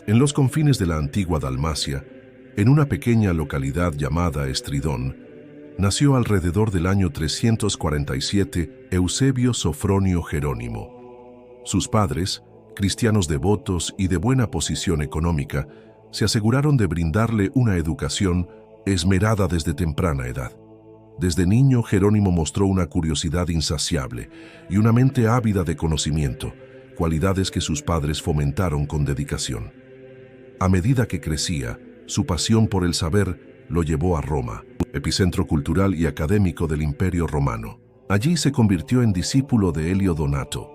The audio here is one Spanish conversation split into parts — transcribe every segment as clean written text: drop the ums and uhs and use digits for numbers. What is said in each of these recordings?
En los confines de la antigua Dalmacia, en una pequeña localidad llamada Estridón, nació alrededor del año 347 Eusebio Sofronio Jerónimo. Sus padres, cristianos devotos y de buena posición económica, se aseguraron de brindarle una educación esmerada desde temprana edad. Desde niño, Jerónimo mostró una curiosidad insaciable y una mente ávida de conocimiento, cualidades que sus padres fomentaron con dedicación. A medida que crecía, su pasión por el saber lo llevó a Roma, epicentro cultural y académico del Imperio Romano. Allí se convirtió en discípulo de Elio Donato,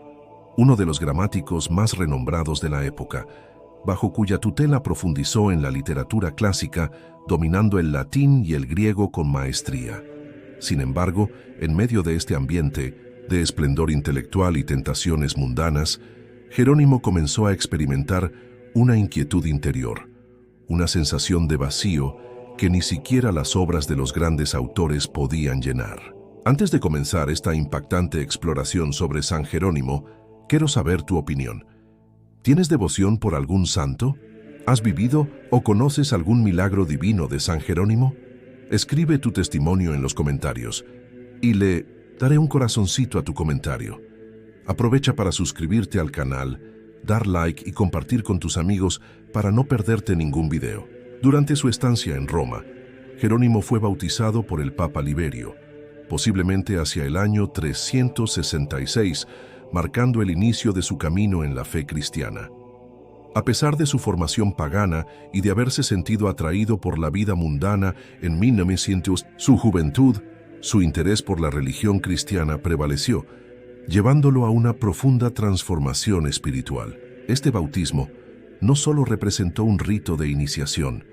uno de los gramáticos más renombrados de la época, bajo cuya tutela profundizó en la literatura clásica, dominando el latín y el griego con maestría. Sin embargo, en medio de este ambiente, de esplendor intelectual y tentaciones mundanas, Jerónimo comenzó a experimentar una inquietud interior, una sensación de vacío que ni siquiera las obras de los grandes autores podían llenar. Antes de comenzar esta impactante exploración sobre San Jerónimo, quiero saber tu opinión. ¿Tienes devoción por algún santo? ¿Has vivido o conoces algún milagro divino de San Jerónimo? Escribe tu testimonio en los comentarios y le daré un corazoncito a tu comentario. Aprovecha para suscribirte al canal, dar like y compartir con tus amigos para no perderte ningún video. Durante su estancia en Roma, Jerónimo fue bautizado por el Papa Liberio, posiblemente hacia el año 366, marcando el inicio de su camino en la fe cristiana. A pesar de su formación pagana y de haberse sentido atraído por la vida mundana en 1900, su juventud, su interés por la religión cristiana prevaleció, llevándolo a una profunda transformación espiritual. Este bautismo no solo representó un rito de iniciación,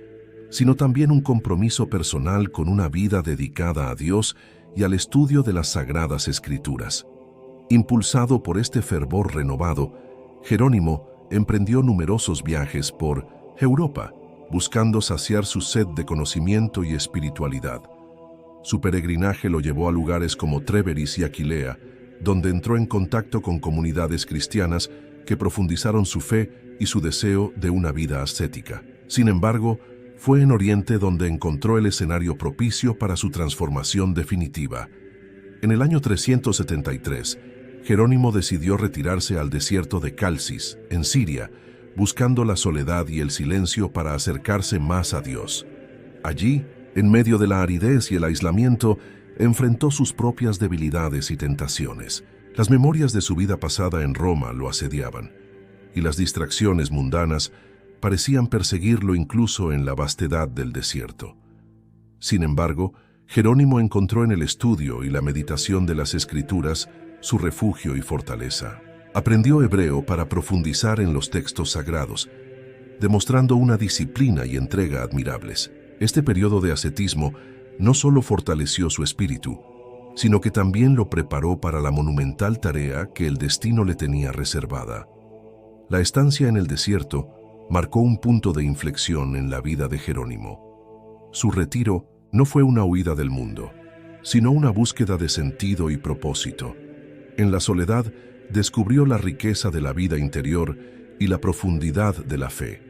sino también un compromiso personal con una vida dedicada a Dios y al estudio de las Sagradas Escrituras. Impulsado por este fervor renovado, Jerónimo emprendió numerosos viajes por Europa, buscando saciar su sed de conocimiento y espiritualidad. Su peregrinaje lo llevó a lugares como Tréveris y Aquilea, donde entró en contacto con comunidades cristianas que profundizaron su fe y su deseo de una vida ascética. Sin embargo, fue en Oriente donde encontró el escenario propicio para su transformación definitiva. En el año 373, Jerónimo decidió retirarse al desierto de Calcis, en Siria, buscando la soledad y el silencio para acercarse más a Dios. Allí, en medio de la aridez y el aislamiento, enfrentó sus propias debilidades y tentaciones. Las memorias de su vida pasada en Roma lo asediaban, y las distracciones mundanas parecían perseguirlo incluso en la vastedad del desierto. Sin embargo, Jerónimo encontró en el estudio y la meditación de las Escrituras su refugio y fortaleza. Aprendió hebreo para profundizar en los textos sagrados, demostrando una disciplina y entrega admirables. Este periodo de ascetismo no solo fortaleció su espíritu, sino que también lo preparó para la monumental tarea que el destino le tenía reservada. La estancia en el desierto marcó un punto de inflexión en la vida de Jerónimo. Su retiro no fue una huida del mundo, sino una búsqueda de sentido y propósito. En la soledad descubrió la riqueza de la vida interior y la profundidad de la fe.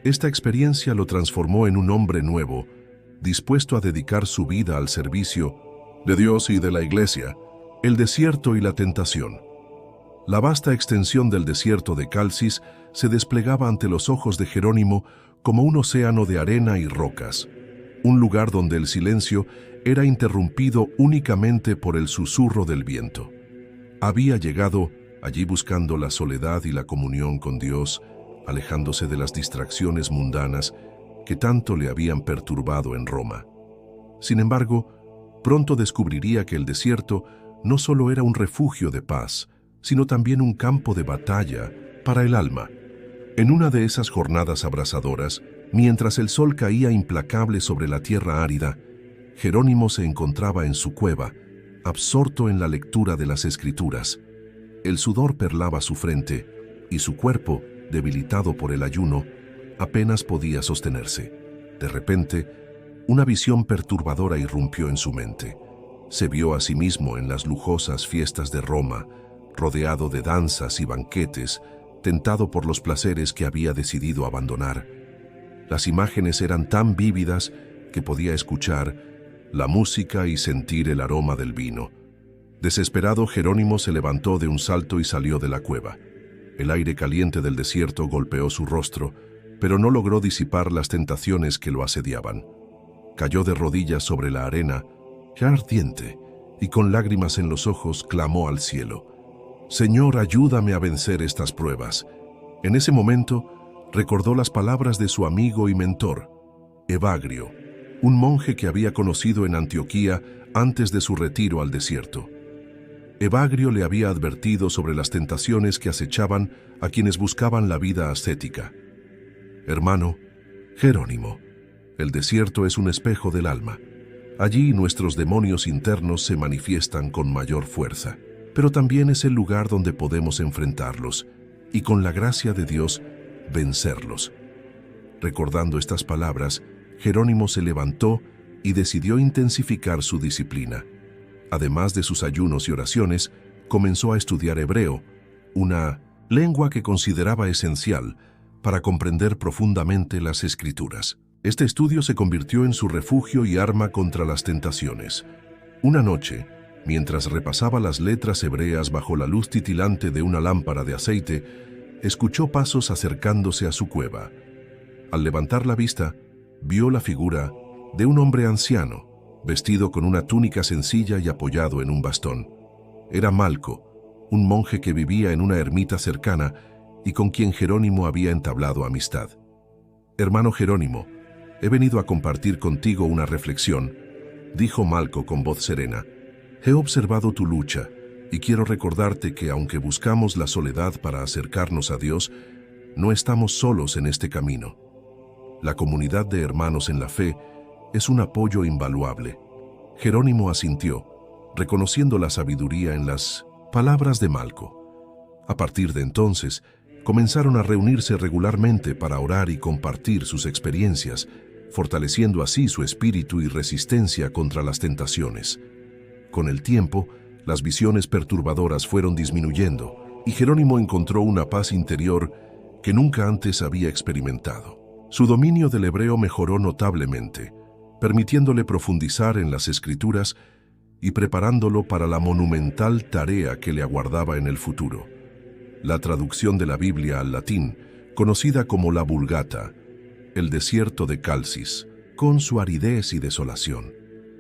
Esta experiencia lo transformó en un hombre nuevo, dispuesto a dedicar su vida al servicio de Dios y de la Iglesia. El desierto y la tentación. La vasta extensión del desierto de Calcis se desplegaba ante los ojos de Jerónimo como un océano de arena y rocas, un lugar donde el silencio era interrumpido únicamente por el susurro del viento. Había llegado allí buscando la soledad y la comunión con Dios, alejándose de las distracciones mundanas que tanto le habían perturbado en Roma. Sin embargo, pronto descubriría que el desierto no solo era un refugio de paz, sino también un campo de batalla para el alma. En una de esas jornadas abrasadoras, mientras el sol caía implacable sobre la tierra árida, Jerónimo se encontraba en su cueva, absorto en la lectura de las Escrituras. El sudor perlaba su frente y su cuerpo, debilitado por el ayuno, apenas podía sostenerse. De repente, una visión perturbadora irrumpió en su mente. Se vio a sí mismo en las lujosas fiestas de Roma, rodeado de danzas y banquetes, tentado por los placeres que había decidido abandonar. Las imágenes eran tan vívidas que podía escuchar la música y sentir el aroma del vino. Desesperado, Jerónimo se levantó de un salto y salió de la cueva. El aire caliente del desierto golpeó su rostro, pero no logró disipar las tentaciones que lo asediaban. Cayó de rodillas sobre la arena, ya ardiente, y con lágrimas en los ojos clamó al cielo: «Señor, ayúdame a vencer estas pruebas». En ese momento, recordó las palabras de su amigo y mentor, Evagrio, un monje que había conocido en Antioquía antes de su retiro al desierto. Evagrio le había advertido sobre las tentaciones que acechaban a quienes buscaban la vida ascética. «Hermano Jerónimo, el desierto es un espejo del alma. Allí nuestros demonios internos se manifiestan con mayor fuerza, pero también es el lugar donde podemos enfrentarlos y, con la gracia de Dios, vencerlos». Recordando estas palabras, Jerónimo se levantó y decidió intensificar su disciplina. Además de sus ayunos y oraciones, comenzó a estudiar hebreo, una lengua que consideraba esencial para comprender profundamente las Escrituras. Este estudio se convirtió en su refugio y arma contra las tentaciones. Una noche, mientras repasaba las letras hebreas bajo la luz titilante de una lámpara de aceite, escuchó pasos acercándose a su cueva. Al levantar la vista, vio la figura de un hombre anciano, vestido con una túnica sencilla y apoyado en un bastón. Era Malco, un monje que vivía en una ermita cercana y con quien Jerónimo había entablado amistad. «Hermano Jerónimo, he venido a compartir contigo una reflexión», dijo Malco con voz serena. «He observado tu lucha y quiero recordarte que, aunque buscamos la soledad para acercarnos a Dios, no estamos solos en este camino. La comunidad de hermanos en la fe es un apoyo invaluable». Jerónimo asintió, reconociendo la sabiduría en las palabras de Malco. A partir de entonces, comenzaron a reunirse regularmente para orar y compartir sus experiencias, fortaleciendo así su espíritu y resistencia contra las tentaciones. Con el tiempo, las visiones perturbadoras fueron disminuyendo y Jerónimo encontró una paz interior que nunca antes había experimentado. Su dominio del hebreo mejoró notablemente, permitiéndole profundizar en las Escrituras y preparándolo para la monumental tarea que le aguardaba en el futuro: la traducción de la Biblia al latín, conocida como la Vulgata. El desierto de Calcis, con su aridez y desolación,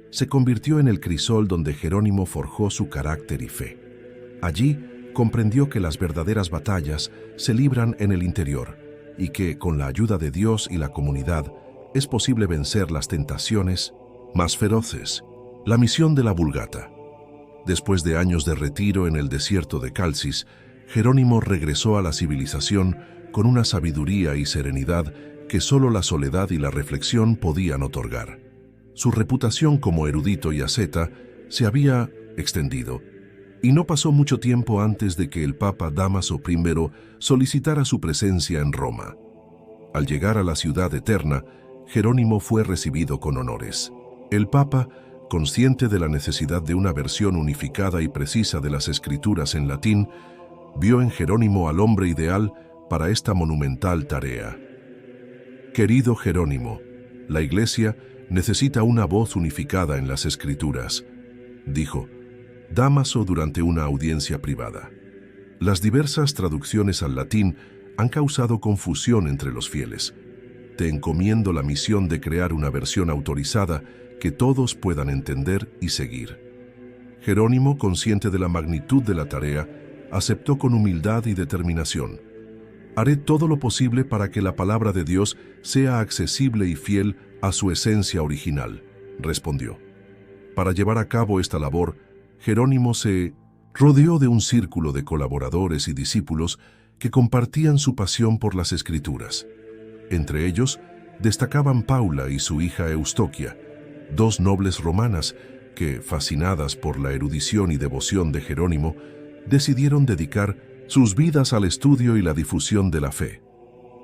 se convirtió en el crisol donde Jerónimo forjó su carácter y fe. Allí comprendió que las verdaderas batallas se libran en el interior y que, con la ayuda de Dios y la comunidad, es posible vencer las tentaciones más feroces. La misión de la Vulgata. Después de años de retiro en el desierto de Calcis, Jerónimo regresó a la civilización con una sabiduría y serenidad que solo la soledad y la reflexión podían otorgar. Su reputación como erudito y asceta se había extendido, y no pasó mucho tiempo antes de que el Papa Dámaso I solicitara su presencia en Roma. Al llegar a la ciudad eterna, Jerónimo fue recibido con honores. El Papa, consciente de la necesidad de una versión unificada y precisa de las Escrituras en latín, vio en Jerónimo al hombre ideal para esta monumental tarea. «Querido Jerónimo, la Iglesia necesita una voz unificada en las Escrituras», dijo Dámaso durante una audiencia privada. «Las diversas traducciones al latín han causado confusión entre los fieles. Te encomiendo la misión de crear una versión autorizada que todos puedan entender y seguir». Jerónimo, consciente de la magnitud de la tarea, aceptó con humildad y determinación. «Haré todo lo posible para que la palabra de Dios sea accesible y fiel a su esencia original», respondió. Para llevar a cabo esta labor, Jerónimo se rodeó de un círculo de colaboradores y discípulos que compartían su pasión por las Escrituras. Entre ellos, destacaban Paula y su hija Eustoquia, dos nobles romanas que, fascinadas por la erudición y devoción de Jerónimo, decidieron dedicar sus vidas al estudio y la difusión de la fe.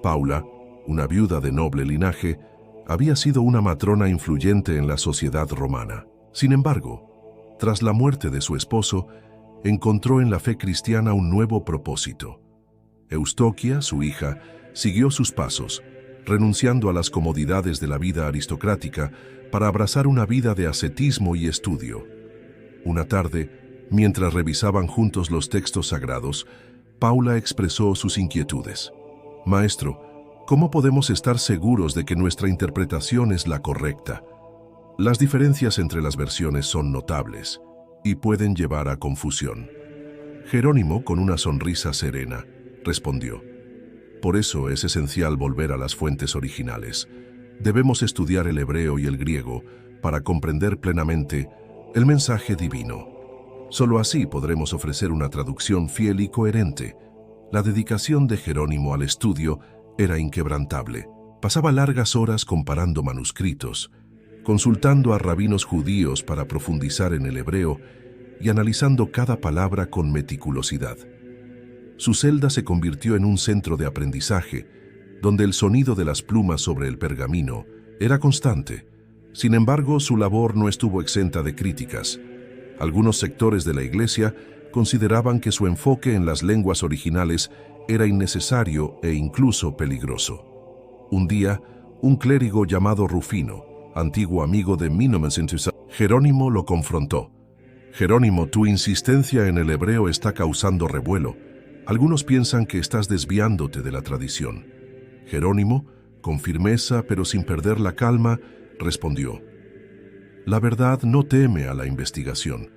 Paula, una viuda de noble linaje, había sido una matrona influyente en la sociedad romana. Sin embargo, tras la muerte de su esposo, encontró en la fe cristiana un nuevo propósito: Eustoquia, su hija, siguió sus pasos, renunciando a las comodidades de la vida aristocrática para abrazar una vida de ascetismo y estudio. Una tarde, mientras revisaban juntos los textos sagrados, Paula expresó sus inquietudes. «Maestro, ¿cómo podemos estar seguros de que nuestra interpretación es la correcta? Las diferencias entre las versiones son notables y pueden llevar a confusión». Jerónimo, con una sonrisa serena, respondió: «Por eso es esencial volver a las fuentes originales. Debemos estudiar el hebreo y el griego para comprender plenamente el mensaje divino. Solo así podremos ofrecer una traducción fiel y coherente». La dedicación de Jerónimo al estudio era inquebrantable. Pasaba largas horas comparando manuscritos, consultando a rabinos judíos para profundizar en el hebreo y analizando cada palabra con meticulosidad. Su celda se convirtió en un centro de aprendizaje, donde el sonido de las plumas sobre el pergamino era constante. Sin embargo, su labor no estuvo exenta de críticas. Algunos sectores de la Iglesia consideraban que su enfoque en las lenguas originales era innecesario e incluso peligroso. Un día, un clérigo llamado Rufino, antiguo amigo de Jerónimo, lo confrontó. «Jerónimo, tu insistencia en el hebreo está causando revuelo. Algunos piensan que estás desviándote de la tradición». Jerónimo, con firmeza pero sin perder la calma, respondió: «La verdad no teme a la investigación.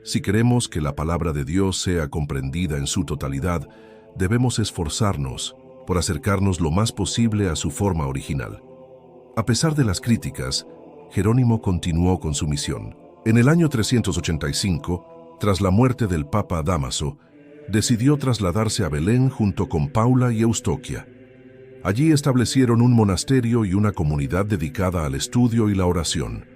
Si queremos que la palabra de Dios sea comprendida en su totalidad, debemos esforzarnos por acercarnos lo más posible a su forma original». A pesar de las críticas, Jerónimo continuó con su misión. En el año 385, tras la muerte del Papa Dámaso, decidió trasladarse a Belén junto con Paula y Eustoquia. Allí establecieron un monasterio y una comunidad dedicada al estudio y la oración.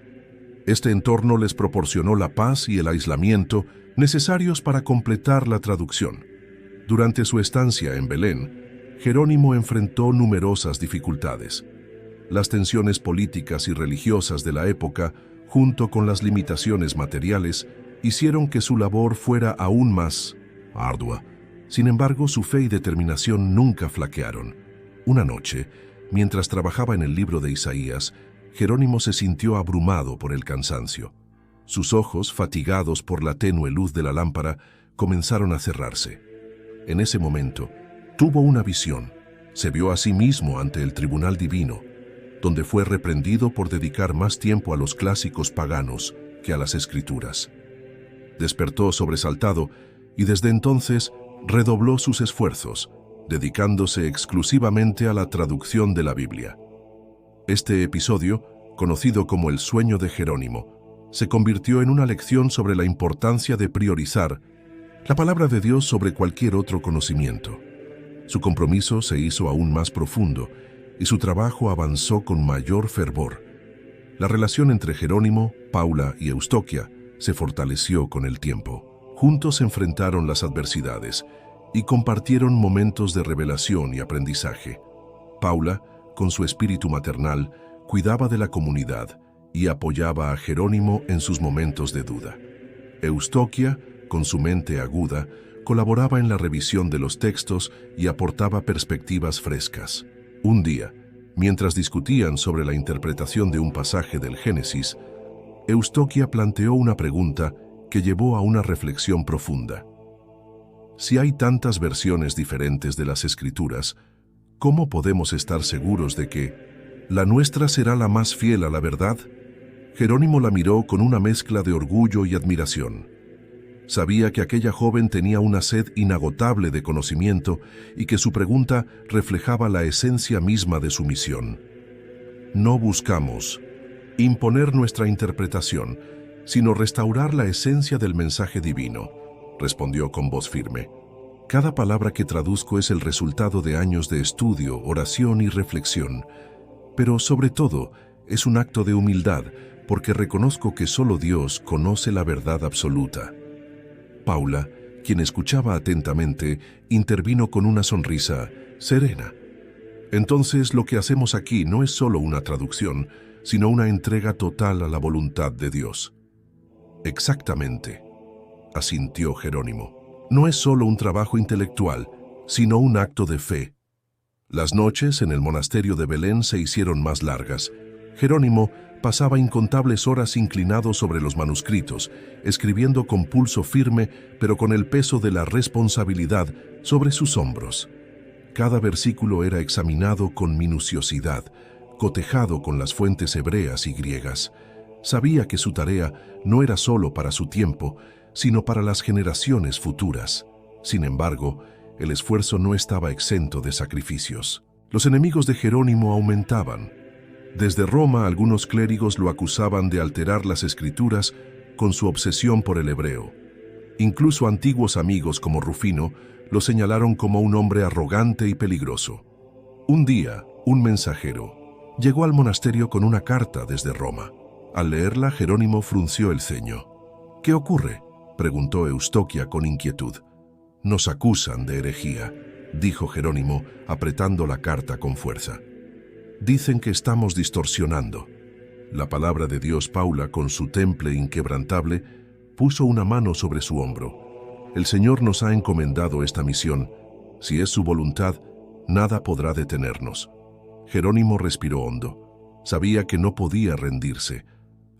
Este entorno les proporcionó la paz y el aislamiento necesarios para completar la traducción. Durante su estancia en Belén, Jerónimo enfrentó numerosas dificultades. Las tensiones políticas y religiosas de la época, junto con las limitaciones materiales, hicieron que su labor fuera aún más ardua. Sin embargo, su fe y determinación nunca flaquearon. Una noche, mientras trabajaba en el libro de Isaías, Jerónimo se sintió abrumado por el cansancio. Sus ojos, fatigados por la tenue luz de la lámpara, comenzaron a cerrarse. En ese momento, tuvo una visión. Se vio a sí mismo ante el tribunal divino, donde fue reprendido por dedicar más tiempo a los clásicos paganos que a las escrituras. Despertó sobresaltado y desde entonces redobló sus esfuerzos, dedicándose exclusivamente a la traducción de la Biblia. Este episodio, conocido como el sueño de Jerónimo, se convirtió en una lección sobre la importancia de priorizar la palabra de Dios sobre cualquier otro conocimiento. Su compromiso se hizo aún más profundo y su trabajo avanzó con mayor fervor. La relación entre Jerónimo, Paula y Eustoquia se fortaleció con el tiempo. Juntos enfrentaron las adversidades y compartieron momentos de revelación y aprendizaje. Paula, con su espíritu maternal, cuidaba de la comunidad y apoyaba a Jerónimo en sus momentos de duda. Eustoquia, con su mente aguda, colaboraba en la revisión de los textos y aportaba perspectivas frescas. Un día, mientras discutían sobre la interpretación de un pasaje del Génesis, Eustoquia planteó una pregunta que llevó a una reflexión profunda. Si hay tantas versiones diferentes de las Escrituras, ¿cómo podemos estar seguros de que la nuestra será la más fiel a la verdad? Jerónimo la miró con una mezcla de orgullo y admiración. Sabía que aquella joven tenía una sed inagotable de conocimiento y que su pregunta reflejaba la esencia misma de su misión. No buscamos imponer nuestra interpretación, sino restaurar la esencia del mensaje divino, respondió con voz firme. Cada palabra que traduzco es el resultado de años de estudio, oración y reflexión, pero sobre todo es un acto de humildad porque reconozco que solo Dios conoce la verdad absoluta. Paula, quien escuchaba atentamente, intervino con una sonrisa serena. Entonces, lo que hacemos aquí no es solo una traducción, sino una entrega total a la voluntad de Dios. Exactamente, asintió Jerónimo. No es solo un trabajo intelectual, sino un acto de fe. Las noches en el monasterio de Belén se hicieron más largas. Jerónimo pasaba incontables horas inclinado sobre los manuscritos, escribiendo con pulso firme, pero con el peso de la responsabilidad sobre sus hombros. Cada versículo era examinado con minuciosidad, cotejado con las fuentes hebreas y griegas. Sabía que su tarea no era solo para su tiempo, sino para las generaciones futuras. Sin embargo, el esfuerzo no estaba exento de sacrificios. Los enemigos de Jerónimo aumentaban. Desde Roma, algunos clérigos lo acusaban de alterar las escrituras con su obsesión por el hebreo. Incluso antiguos amigos como Rufino lo señalaron como un hombre arrogante y peligroso. Un día, un mensajero llegó al monasterio con una carta desde Roma. Al leerla, Jerónimo frunció el ceño. «¿Qué ocurre?», preguntó Eustoquia con inquietud. «Nos acusan de herejía», dijo Jerónimo, apretando la carta con fuerza. «Dicen que estamos distorsionando». La palabra de Dios, Paula, con su temple inquebrantable, puso una mano sobre su hombro. «El Señor nos ha encomendado esta misión. Si es su voluntad, nada podrá detenernos». Jerónimo respiró hondo. Sabía que no podía rendirse.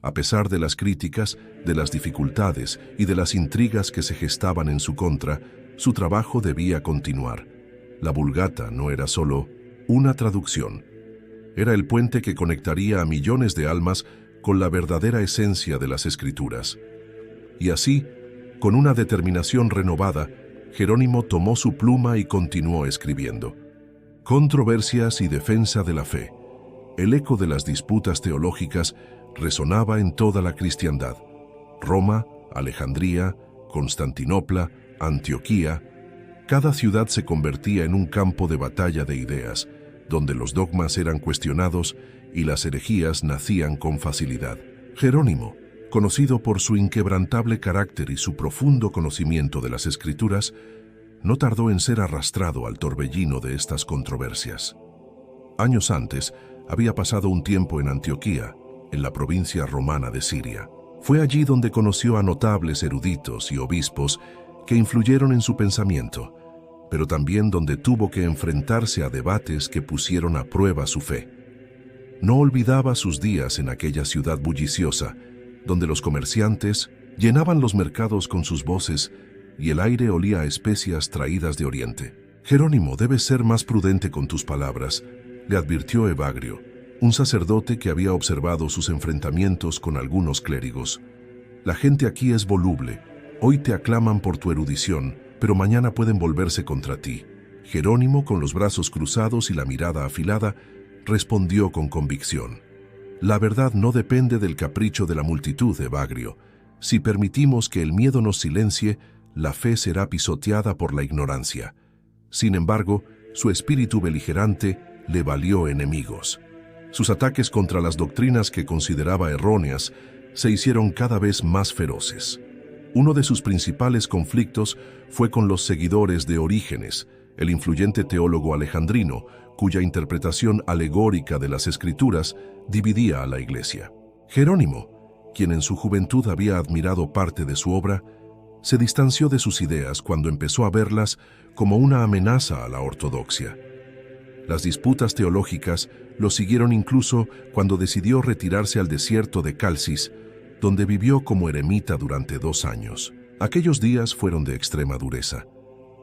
A pesar de las críticas, de las dificultades y de las intrigas que se gestaban en su contra, su trabajo debía continuar. La Vulgata no era solo una traducción. Era el puente que conectaría a millones de almas con la verdadera esencia de las Escrituras. Y así, con una determinación renovada, Jerónimo tomó su pluma y continuó escribiendo. Controversias y defensa de la fe. El eco de las disputas teológicas resonaba en toda la cristiandad. Roma, Alejandría, Constantinopla, Antioquía. Cada ciudad se convertía en un campo de batalla de ideas, donde los dogmas eran cuestionados y las herejías nacían con facilidad. Jerónimo, conocido por su inquebrantable carácter y su profundo conocimiento de las Escrituras, no tardó en ser arrastrado al torbellino de estas controversias. Años antes, había pasado un tiempo en Antioquía, en la provincia romana de Siria. Fue allí donde conoció a notables eruditos y obispos que influyeron en su pensamiento, pero también donde tuvo que enfrentarse a debates que pusieron a prueba su fe. No olvidaba sus días en aquella ciudad bulliciosa, donde los comerciantes llenaban los mercados con sus voces y el aire olía a especias traídas de Oriente. «Jerónimo, debes ser más prudente con tus palabras», le advirtió Evagrio, un sacerdote que había observado sus enfrentamientos con algunos clérigos. «La gente aquí es voluble. Hoy te aclaman por tu erudición, pero mañana pueden volverse contra ti». Jerónimo, con los brazos cruzados y la mirada afilada, respondió con convicción. «La verdad no depende del capricho de la multitud, Evagrio. Si permitimos que el miedo nos silencie, la fe será pisoteada por la ignorancia». Sin embargo, su espíritu beligerante le valió enemigos. Sus ataques contra las doctrinas que consideraba erróneas se hicieron cada vez más feroces. Uno de sus principales conflictos fue con los seguidores de Orígenes, el influyente teólogo alejandrino, cuya interpretación alegórica de las Escrituras dividía a la Iglesia. Jerónimo, quien en su juventud había admirado parte de su obra, se distanció de sus ideas cuando empezó a verlas como una amenaza a la ortodoxia. Las disputas teológicas lo siguieron incluso cuando decidió retirarse al desierto de Calcis, donde vivió como eremita durante 2 años. Aquellos días fueron de extrema dureza.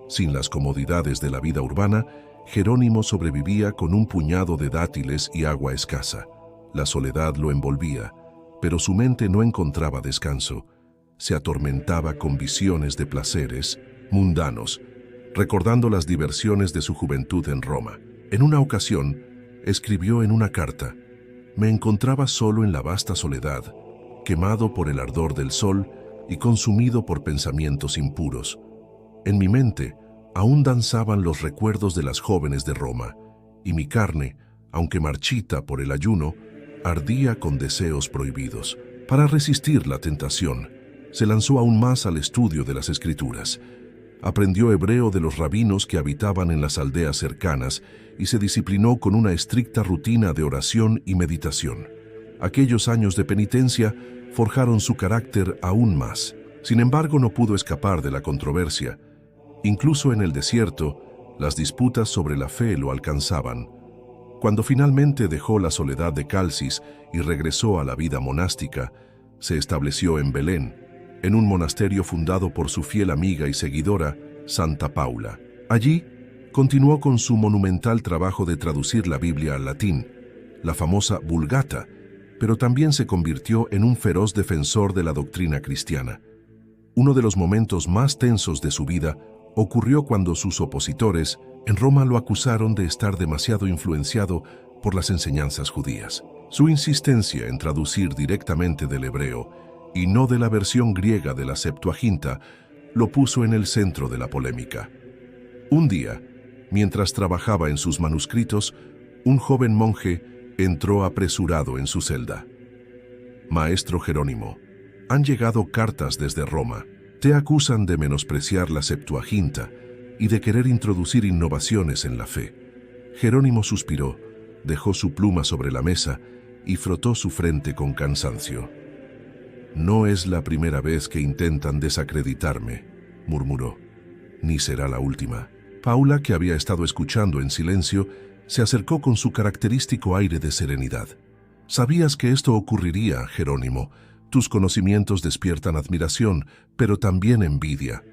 Sin las comodidades de la vida urbana, Jerónimo sobrevivía con un puñado de dátiles y agua escasa. La soledad lo envolvía, pero su mente no encontraba descanso. Se atormentaba con visiones de placeres mundanos, recordando las diversiones de su juventud en Roma. En una ocasión, escribió en una carta: «Me encontraba solo en la vasta soledad, quemado por el ardor del sol y consumido por pensamientos impuros. En mi mente aún danzaban los recuerdos de las jóvenes de Roma, y mi carne, aunque marchita por el ayuno, ardía con deseos prohibidos». Para resistir la tentación, se lanzó aún más al estudio de las Escrituras. Aprendió hebreo de los rabinos que habitaban en las aldeas cercanas y se disciplinó con una estricta rutina de oración y meditación. Aquellos años de penitencia forjaron su carácter aún más. Sin embargo, no pudo escapar de la controversia. Incluso en el desierto, Las disputas sobre la fe lo alcanzaban. Cuando finalmente dejó la soledad de Calcis y regresó a la vida monástica, se estableció en Belén, en un monasterio fundado por su fiel amiga y seguidora, Santa Paula. Allí, continuó con su monumental trabajo de traducir la Biblia al latín, la famosa Vulgata, pero también se convirtió en un feroz defensor de la doctrina cristiana. Uno de los momentos más tensos de su vida ocurrió cuando sus opositores en Roma lo acusaron de estar demasiado influenciado por las enseñanzas judías. Su insistencia en traducir directamente del hebreo y no de la versión griega de la Septuaginta lo puso en el centro de la polémica. Un día, mientras trabajaba en sus manuscritos, un joven monje entró apresurado en su celda. «Maestro Jerónimo, han llegado cartas desde Roma. Te acusan de menospreciar la Septuaginta y de querer introducir innovaciones en la fe». Jerónimo suspiró, dejó su pluma sobre la mesa y frotó su frente con cansancio. «No es la primera vez que intentan desacreditarme», murmuró. «Ni será la última». Paula, que había estado escuchando en silencio, se acercó con su característico aire de serenidad. «Sabías que esto ocurriría, Jerónimo. Tus conocimientos despiertan admiración, pero también envidia».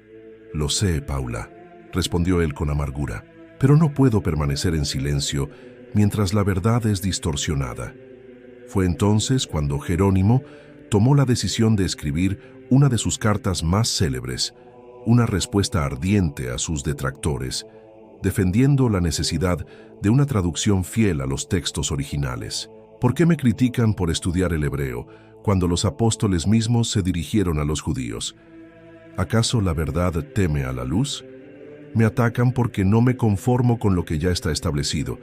«Lo sé, Paula», respondió él con amargura, «pero no puedo permanecer en silencio mientras la verdad es distorsionada». Fue entonces cuando Jerónimo tomó la decisión de escribir una de sus cartas más célebres, una respuesta ardiente a sus detractores, defendiendo la necesidad de una traducción fiel a los textos originales. ¿Por qué me critican por estudiar el hebreo cuando los apóstoles mismos se dirigieron a los judíos? ¿Acaso la verdad teme a la luz? Me atacan porque no me conformo con lo que ya está establecido,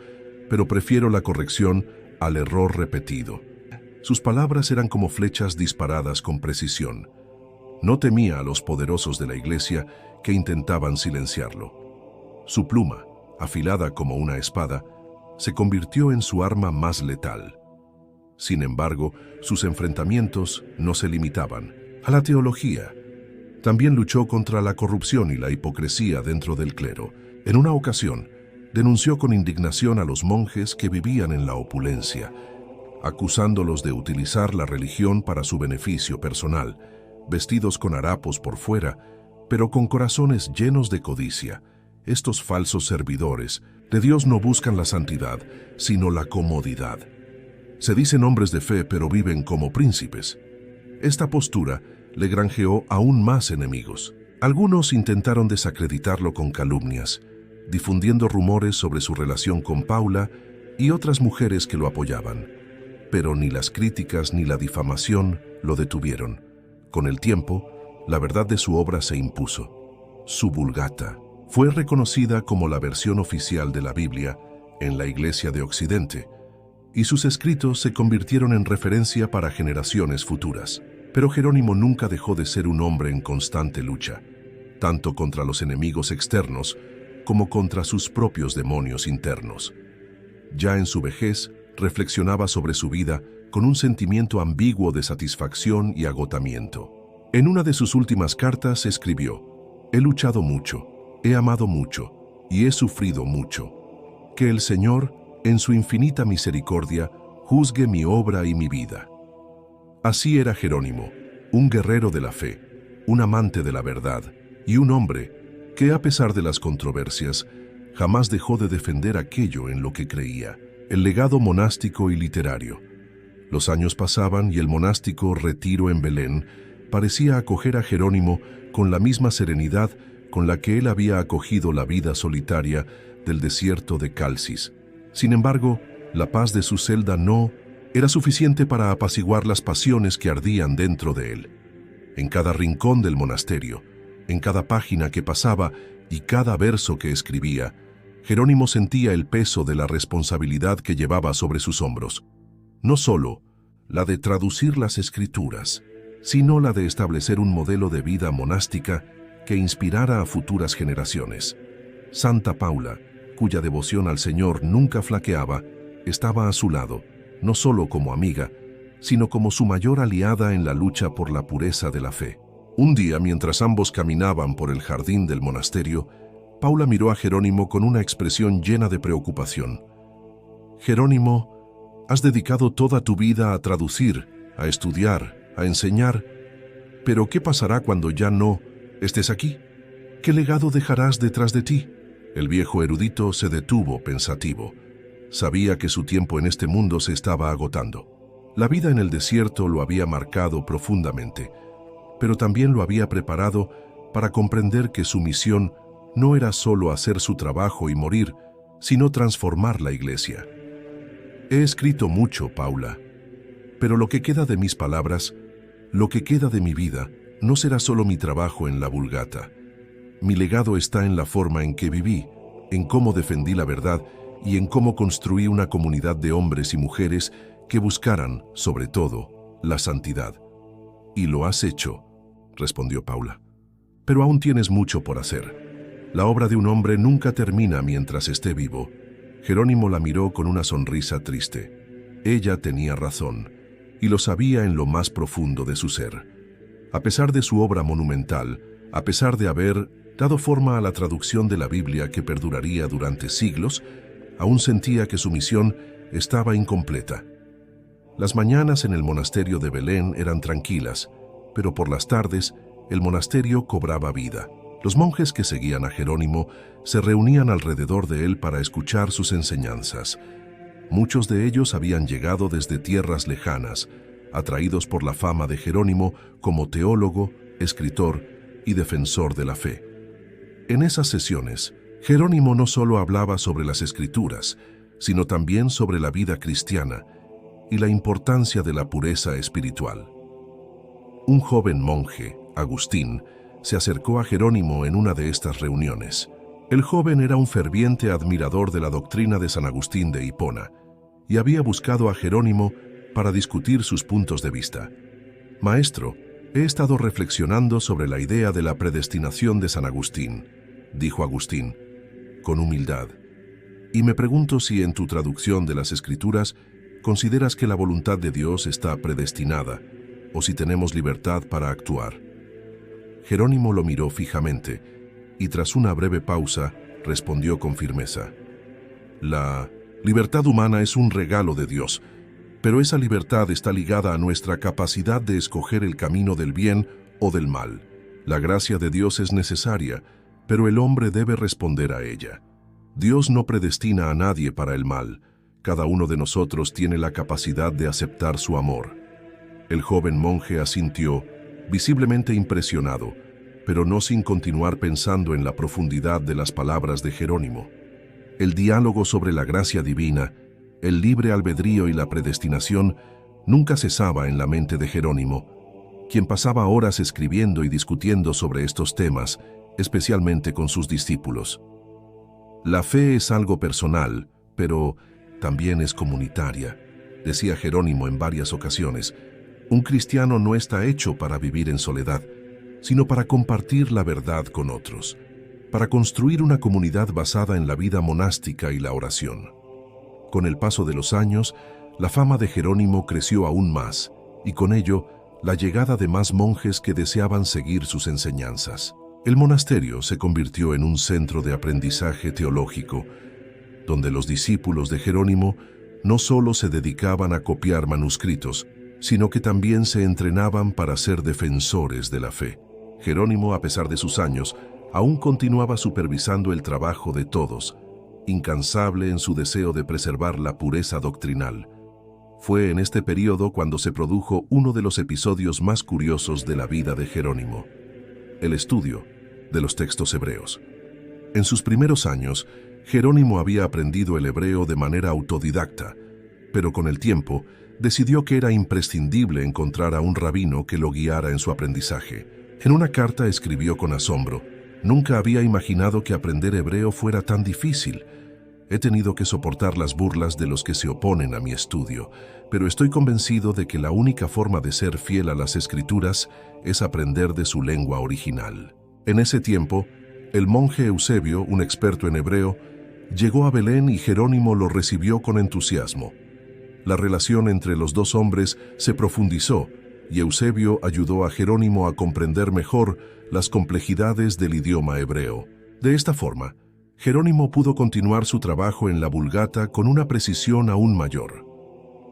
pero prefiero la corrección al error repetido. Sus palabras eran como flechas disparadas con precisión. No temía a los poderosos de la Iglesia que intentaban silenciarlo. Su pluma, afilada como una espada, se convirtió en su arma más letal. Sin embargo, sus enfrentamientos no se limitaban a la teología. También luchó contra la corrupción y la hipocresía dentro del clero. En una ocasión, denunció con indignación a los monjes que vivían en la opulencia, acusándolos de utilizar la religión para su beneficio personal, vestidos con harapos por fuera, pero con corazones llenos de codicia. Estos falsos servidores de Dios no buscan la santidad, sino la comodidad. Se dicen hombres de fe, pero viven como príncipes. Esta postura le granjeó aún más enemigos. Algunos intentaron desacreditarlo con calumnias, difundiendo rumores sobre su relación con Paula y otras mujeres que lo apoyaban. Pero ni las críticas ni la difamación lo detuvieron. Con el tiempo, la verdad de su obra se impuso. Su Vulgata fue reconocida como la versión oficial de la Biblia en la Iglesia de Occidente, y sus escritos se convirtieron en referencia para generaciones futuras. Pero Jerónimo nunca dejó de ser un hombre en constante lucha, tanto contra los enemigos externos como contra sus propios demonios internos. Ya en su vejez, reflexionaba sobre su vida con un sentimiento ambiguo de satisfacción y agotamiento. En una de sus últimas cartas escribió: «He luchado mucho, he amado mucho y he sufrido mucho. Que el Señor, en su infinita misericordia, juzgue mi obra y mi vida». Así era Jerónimo, un guerrero de la fe, un amante de la verdad y un hombre que, a pesar de las controversias, jamás dejó de defender aquello en lo que creía: el legado monástico y literario. Los años pasaban y el monástico retiro en Belén parecía acoger a Jerónimo con la misma serenidad con la que él había acogido la vida solitaria del desierto de Calcis. Sin embargo, la paz de su celda no era suficiente para apaciguar las pasiones que ardían dentro de él. En cada rincón del monasterio, en cada página que pasaba y cada verso que escribía, Jerónimo sentía el peso de la responsabilidad que llevaba sobre sus hombros. No solo la de traducir las Escrituras, sino la de establecer un modelo de vida monástica que inspirara a futuras generaciones. Santa Paula, cuya devoción al Señor nunca flaqueaba, estaba a su lado, no solo como amiga, sino como su mayor aliada en la lucha por la pureza de la fe. Un día, mientras ambos caminaban por el jardín del monasterio, Paula miró a Jerónimo con una expresión llena de preocupación. Jerónimo, has dedicado toda tu vida a traducir, a estudiar, a enseñar, pero ¿qué pasará cuando ya no estés aquí? ¿Qué legado dejarás detrás de ti? El viejo erudito se detuvo pensativo. Sabía que su tiempo en este mundo se estaba agotando. La vida en el desierto lo había marcado profundamente, pero también lo había preparado para comprender que su misión no era solo hacer su trabajo y morir, sino transformar la iglesia. He escrito mucho, Paula, pero lo que queda de mis palabras, lo que queda de mi vida, no será solo mi trabajo en la Vulgata. Mi legado está en la forma en que viví, en cómo defendí la verdad y en cómo construí una comunidad de hombres y mujeres que buscaran, sobre todo, la santidad. Y lo has hecho, respondió Paula. Pero aún tienes mucho por hacer. La obra de un hombre nunca termina mientras esté vivo. Jerónimo la miró con una sonrisa triste. Ella tenía razón, y lo sabía en lo más profundo de su ser. A pesar de su obra monumental, a pesar de haber dado forma a la traducción de la Biblia que perduraría durante siglos, aún sentía que su misión estaba incompleta. Las mañanas en el monasterio de Belén eran tranquilas, pero por las tardes el monasterio cobraba vida. Los monjes que seguían a Jerónimo se reunían alrededor de él para escuchar sus enseñanzas. Muchos de ellos habían llegado desde tierras lejanas, atraídos por la fama de Jerónimo como teólogo, escritor y defensor de la fe. En esas sesiones, Jerónimo no solo hablaba sobre las Escrituras, sino también sobre la vida cristiana y la importancia de la pureza espiritual. Un joven monje, Agustín, se acercó a Jerónimo en una de estas reuniones. El joven era un ferviente admirador de la doctrina de San Agustín de Hipona y había buscado a Jerónimo para discutir sus puntos de vista. «Maestro, he estado reflexionando sobre la idea de la predestinación de San Agustín», dijo Agustín, con humildad, «y me pregunto si en tu traducción de las Escrituras consideras que la voluntad de Dios está predestinada o si tenemos libertad para actuar». Jerónimo lo miró fijamente y tras una breve pausa respondió con firmeza. «La libertad humana es un regalo de Dios, pero esa libertad está ligada a nuestra capacidad de escoger el camino del bien o del mal. La gracia de Dios es necesaria, pero el hombre debe responder a ella. Dios no predestina a nadie para el mal. Cada uno de nosotros tiene la capacidad de aceptar su amor». El joven monje asintió, visiblemente impresionado, pero no sin continuar pensando en la profundidad de las palabras de Jerónimo. El diálogo sobre la gracia divina, el libre albedrío y la predestinación nunca cesaba en la mente de Jerónimo, quien pasaba horas escribiendo y discutiendo sobre estos temas, especialmente con sus discípulos. «La fe es algo personal, pero también es comunitaria», decía Jerónimo en varias ocasiones. «Un cristiano no está hecho para vivir en soledad, sino para compartir la verdad con otros, para construir una comunidad basada en la vida monástica y la oración». Con el paso de los años, la fama de Jerónimo creció aún más, y con ello, la llegada de más monjes que deseaban seguir sus enseñanzas. El monasterio se convirtió en un centro de aprendizaje teológico, donde los discípulos de Jerónimo no solo se dedicaban a copiar manuscritos, sino que también se entrenaban para ser defensores de la fe. Jerónimo, a pesar de sus años, aún continuaba supervisando el trabajo de todos, incansable en su deseo de preservar la pureza doctrinal. Fue en este periodo cuando se produjo uno de los episodios más curiosos de la vida de Jerónimo: el estudio de los textos hebreos. En sus primeros años, Jerónimo había aprendido el hebreo de manera autodidacta, pero con el tiempo decidió que era imprescindible encontrar a un rabino que lo guiara en su aprendizaje. En una carta escribió con asombro: «Nunca había imaginado que aprender hebreo fuera tan difícil. He tenido que soportar las burlas de los que se oponen a mi estudio, pero estoy convencido de que la única forma de ser fiel a las Escrituras es aprender de su lengua original». En ese tiempo, el monje Eusebio, un experto en hebreo, llegó a Belén y Jerónimo lo recibió con entusiasmo. La relación entre los dos hombres se profundizó y Eusebio ayudó a Jerónimo a comprender mejor las complejidades del idioma hebreo. De esta forma, Jerónimo pudo continuar su trabajo en la Vulgata con una precisión aún mayor.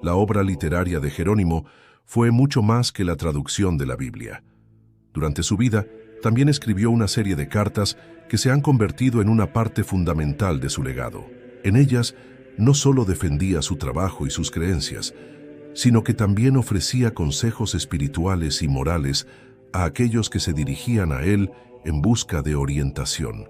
La obra literaria de Jerónimo fue mucho más que la traducción de la Biblia. Durante su vida, también escribió una serie de cartas que se han convertido en una parte fundamental de su legado. En ellas, no solo defendía su trabajo y sus creencias, sino que también ofrecía consejos espirituales y morales a aquellos que se dirigían a él en busca de orientación.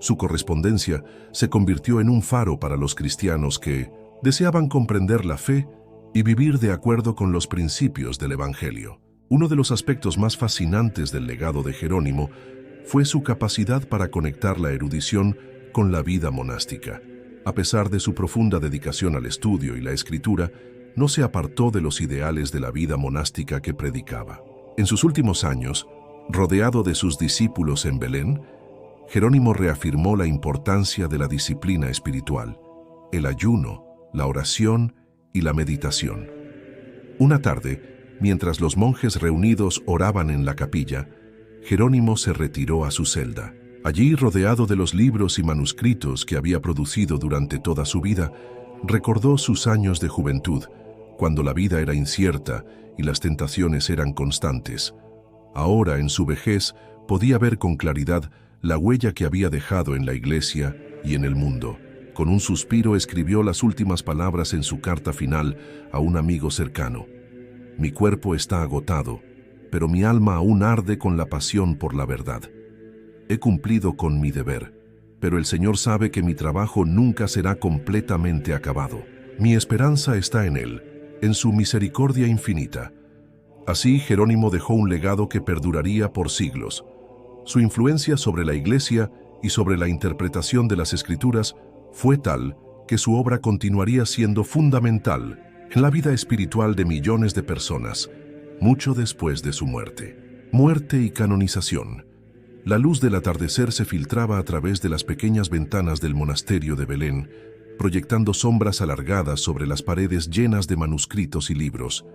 Su correspondencia se convirtió en un faro para los cristianos que deseaban comprender la fe y vivir de acuerdo con los principios del Evangelio. Uno de los aspectos más fascinantes del legado de Jerónimo fue su capacidad para conectar la erudición con la vida monástica. A pesar de su profunda dedicación al estudio y la escritura, no se apartó de los ideales de la vida monástica que predicaba. En sus últimos años, rodeado de sus discípulos en Belén, Jerónimo reafirmó la importancia de la disciplina espiritual, el ayuno, la oración y la meditación. Una tarde, mientras los monjes reunidos oraban en la capilla, Jerónimo se retiró a su celda. Allí, rodeado de los libros y manuscritos que había producido durante toda su vida, recordó sus años de juventud, cuando la vida era incierta y las tentaciones eran constantes. Ahora, en su vejez, podía ver con claridad la huella que había dejado en la iglesia y en el mundo. Con un suspiro escribió las últimas palabras en su carta final a un amigo cercano. Mi cuerpo está agotado, pero mi alma aún arde con la pasión por la verdad. He cumplido con mi deber, pero el Señor sabe que mi trabajo nunca será completamente acabado. Mi esperanza está en Él, en su misericordia infinita. Así, Jerónimo dejó un legado que perduraría por siglos. Su influencia sobre la Iglesia y sobre la interpretación de las Escrituras fue tal que su obra continuaría siendo fundamental en la vida espiritual de millones de personas, mucho después de su muerte. Muerte y canonización. La luz del atardecer se filtraba a través de las pequeñas ventanas del monasterio de Belén, proyectando sombras alargadas sobre las paredes llenas de manuscritos y libros.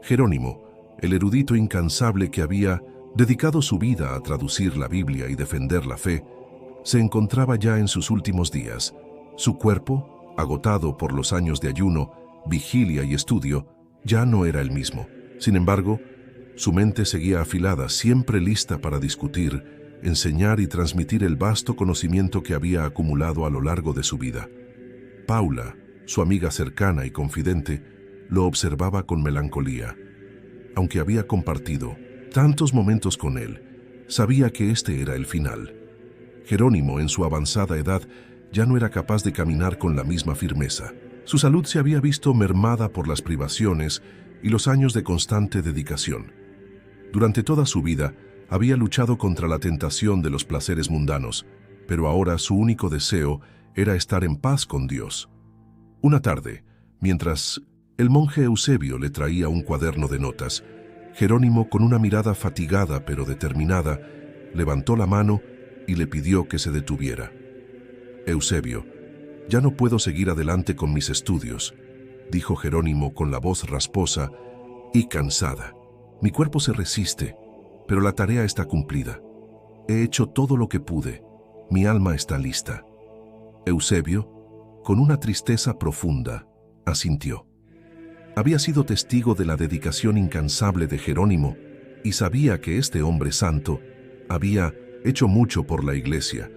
Jerónimo, el erudito incansable que había dedicado su vida a traducir la Biblia y defender la fe, se encontraba ya en sus últimos días. Su cuerpo, agotado por los años de ayuno, vigilia y estudio, ya no era el mismo. Sin embargo, su mente seguía afilada, siempre lista para discutir, enseñar y transmitir el vasto conocimiento que había acumulado a lo largo de su vida. Paula, su amiga cercana y confidente, lo observaba con melancolía. Aunque había compartido tantos momentos con él, sabía que este era el final. Jerónimo, en su avanzada edad, ya no era capaz de caminar con la misma firmeza. Su salud se había visto mermada por las privaciones y los años de constante dedicación. Durante toda su vida, había luchado contra la tentación de los placeres mundanos, pero ahora su único deseo era estar en paz con Dios. Una tarde, mientras el monje Eusebio le traía un cuaderno de notas, Jerónimo, con una mirada fatigada pero determinada, levantó la mano y le pidió que se detuviera. Eusebio, ya no puedo seguir adelante con mis estudios, dijo Jerónimo con la voz rasposa y cansada. Mi cuerpo se resiste, pero la tarea está cumplida. He hecho todo lo que pude. Mi alma está lista. Eusebio, con una tristeza profunda, asintió. Había sido testigo de la dedicación incansable de Jerónimo y sabía que este hombre santo había hecho mucho por la Iglesia.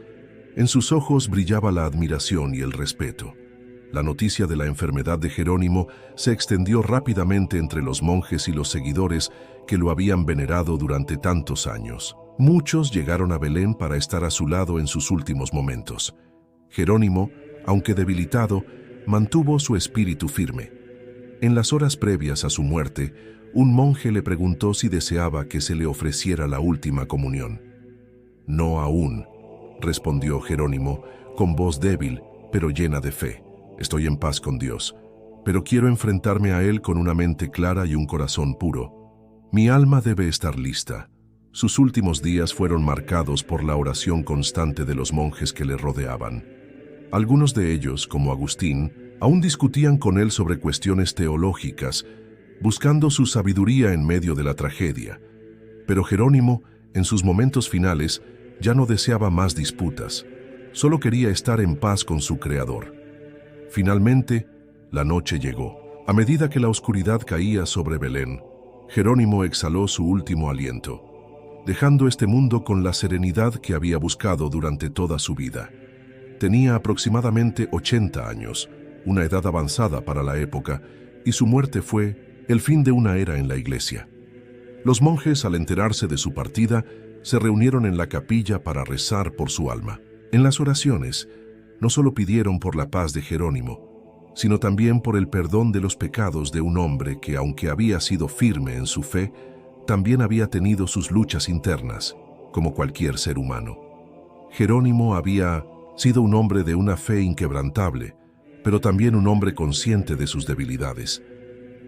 En sus ojos brillaba la admiración y el respeto. La noticia de la enfermedad de Jerónimo se extendió rápidamente entre los monjes y los seguidores que lo habían venerado durante tantos años. Muchos llegaron a Belén para estar a su lado en sus últimos momentos. Jerónimo, aunque debilitado, mantuvo su espíritu firme. En las horas previas a su muerte, un monje le preguntó si deseaba que se le ofreciera la última comunión. No aún, respondió Jerónimo con voz débil, pero llena de fe. Estoy en paz con Dios, pero quiero enfrentarme a Él con una mente clara y un corazón puro. Mi alma debe estar lista. Sus últimos días fueron marcados por la oración constante de los monjes que le rodeaban. Algunos de ellos, como Agustín, aún discutían con él sobre cuestiones teológicas, buscando su sabiduría en medio de la tragedia. Pero Jerónimo, en sus momentos finales, Ya no deseaba más disputas, solo quería estar en paz con su Creador. Finalmente, la noche llegó. A medida que la oscuridad caía sobre Belén, Jerónimo exhaló su último aliento, dejando este mundo con la serenidad que había buscado durante toda su vida. Tenía aproximadamente 80 años, una edad avanzada para la época, y su muerte fue el fin de una era en la iglesia. Los monjes, al enterarse de su partida, se reunieron en la capilla para rezar por su alma. En las oraciones, no solo pidieron por la paz de Jerónimo, sino también por el perdón de los pecados de un hombre que, aunque había sido firme en su fe, también había tenido sus luchas internas, como cualquier ser humano. Jerónimo había sido un hombre de una fe inquebrantable, pero también un hombre consciente de sus debilidades.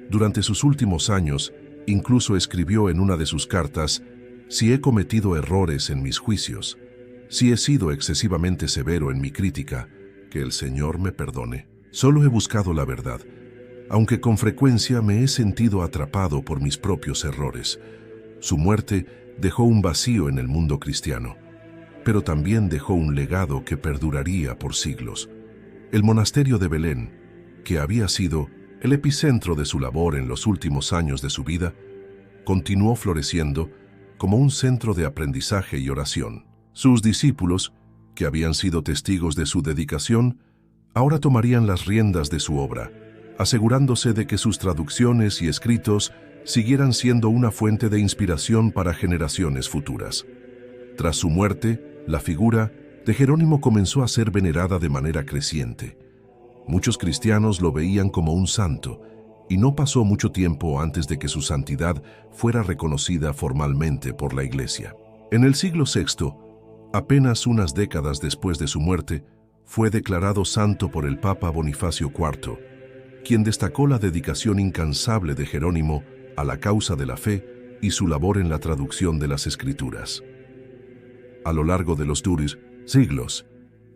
Durante sus últimos años, incluso escribió en una de sus cartas: «Si he cometido errores en mis juicios, si he sido excesivamente severo en mi crítica, que el Señor me perdone. Solo he buscado la verdad, aunque con frecuencia me he sentido atrapado por mis propios errores». Su muerte dejó un vacío en el mundo cristiano, pero también dejó un legado que perduraría por siglos. El monasterio de Belén, que había sido el epicentro de su labor en los últimos años de su vida, continuó floreciendo como un centro de aprendizaje y oración. Sus discípulos, que habían sido testigos de su dedicación, ahora tomarían las riendas de su obra, asegurándose de que sus traducciones y escritos siguieran siendo una fuente de inspiración para generaciones futuras. Tras su muerte, la figura de Jerónimo comenzó a ser venerada de manera creciente. Muchos cristianos lo veían como un santo, y no pasó mucho tiempo antes de que su santidad fuera reconocida formalmente por la Iglesia. En el siglo VI, apenas unas décadas después de su muerte, fue declarado santo por el Papa Bonifacio IV, quien destacó la dedicación incansable de Jerónimo a la causa de la fe y su labor en la traducción de las Escrituras. A lo largo de los siglos,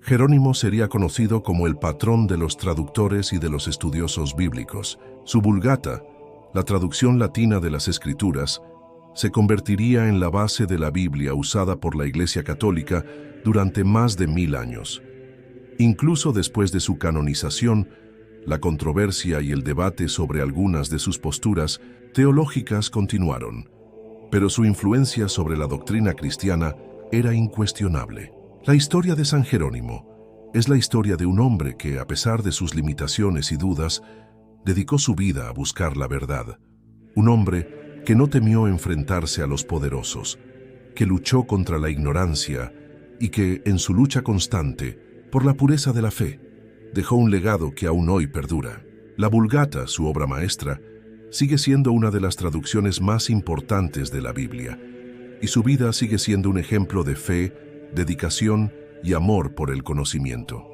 Jerónimo sería conocido como el patrón de los traductores y de los estudiosos bíblicos. Su Vulgata, la traducción latina de las Escrituras, se convertiría en la base de la Biblia usada por la Iglesia Católica durante más de 1000 años. Incluso después de su canonización, la controversia y el debate sobre algunas de sus posturas teológicas continuaron, pero su influencia sobre la doctrina cristiana era incuestionable. La historia de San Jerónimo es la historia de un hombre que, a pesar de sus limitaciones y dudas, dedicó su vida a buscar la verdad. Un hombre que no temió enfrentarse a los poderosos, que luchó contra la ignorancia y que, en su lucha constante por la pureza de la fe, dejó un legado que aún hoy perdura. La Vulgata, su obra maestra, sigue siendo una de las traducciones más importantes de la Biblia, y su vida sigue siendo un ejemplo de fe, dedicación y amor por el conocimiento.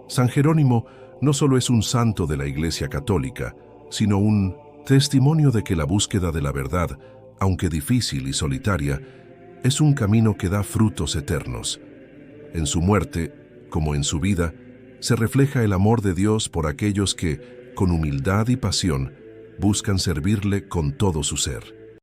San Jerónimo no solo es un santo de la Iglesia Católica, sino un testimonio de que la búsqueda de la verdad, aunque difícil y solitaria, es un camino que da frutos eternos. En su muerte, como en su vida, se refleja el amor de Dios por aquellos que, con humildad y pasión, buscan servirle con todo su ser.